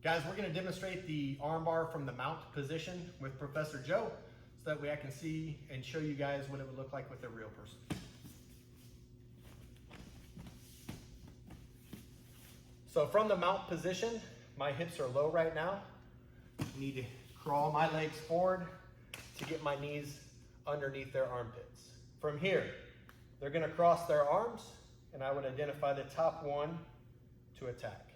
Guys, we're going to demonstrate the armbar from the mount position with Professor Joe so that way I can see and show you guys what it would look like with a real person. So from the mount position, my hips are low right now. I need to crawl my legs forward to get my knees underneath their armpits. From here, they're going to cross their arms and I would identify the top one to attack.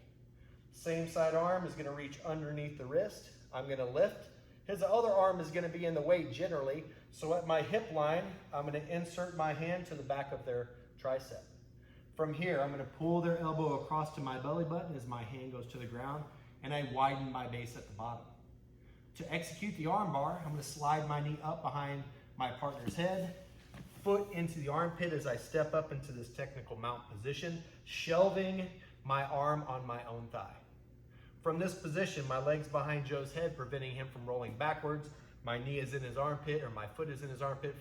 Same side arm is going to reach underneath the wrist. I'm going to lift. His other arm is going to be in the way generally. So at my hip line, I'm going to insert my hand to the back of their tricep. From here, I'm going to pull their elbow across to my belly button as my hand goes to the ground, and I widen my base at the bottom. To execute the arm bar, I'm going to slide my knee up behind my partner's head, foot into the armpit as I step up into this technical mount position, shelving my arm on my own thigh. From this position, my leg's behind Joe's head, preventing him from rolling backwards. My knee is in his armpit, or my foot is in his armpit,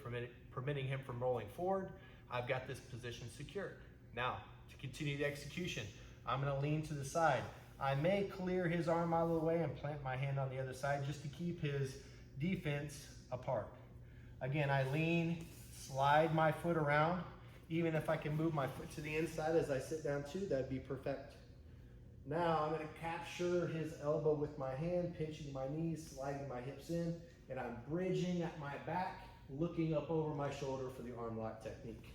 permitting him from rolling forward. I've got this position secured. Now, to continue the execution, I'm going to lean to the side. I may clear his arm out of the way and plant my hand on the other side just to keep his defense apart. Again, I lean, slide my foot around. Even if I can move my foot to the inside as I sit down too, that'd be perfect. Now I'm going to capture his elbow with my hand, pinching my knees, sliding my hips in, and I'm bridging at my back, looking up over my shoulder for the arm lock technique.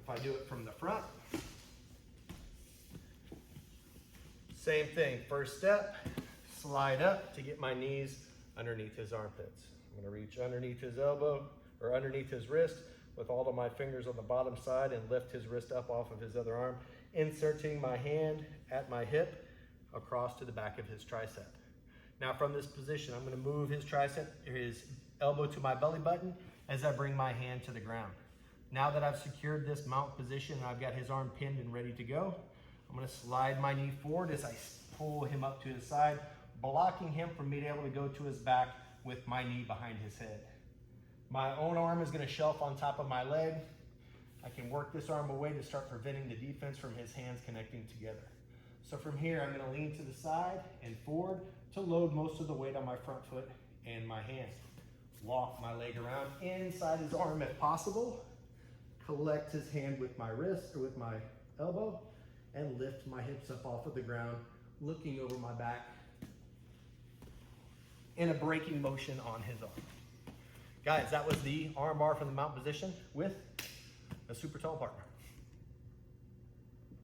If I do it from the front, same thing. First step, slide up to get my knees underneath his armpits. I'm going to reach underneath his elbow or underneath his wrist with all of my fingers on the bottom side and lift his wrist up off of his other arm, inserting my hand at my hip across to the back of his tricep. Now from this position, I'm going to move his tricep, or his elbow to my belly button as I bring my hand to the ground. Now that I've secured this mount position and I've got his arm pinned and ready to go, I'm going to slide my knee forward as I pull him up to his side, blocking him from being able to go to his back with my knee behind his head. My own arm is going to shelf on top of my leg. I can work this arm away to start preventing the defense from his hands connecting together. So from here, I'm going to lean to the side and forward to load most of the weight on my front foot and my hand. Walk my leg around inside his arm if possible. Collect his hand with my wrist or with my elbow and lift my hips up off of the ground, looking over my back in a braking motion on his arm. Guys, that was the arm bar from the mount position with a super tall partner.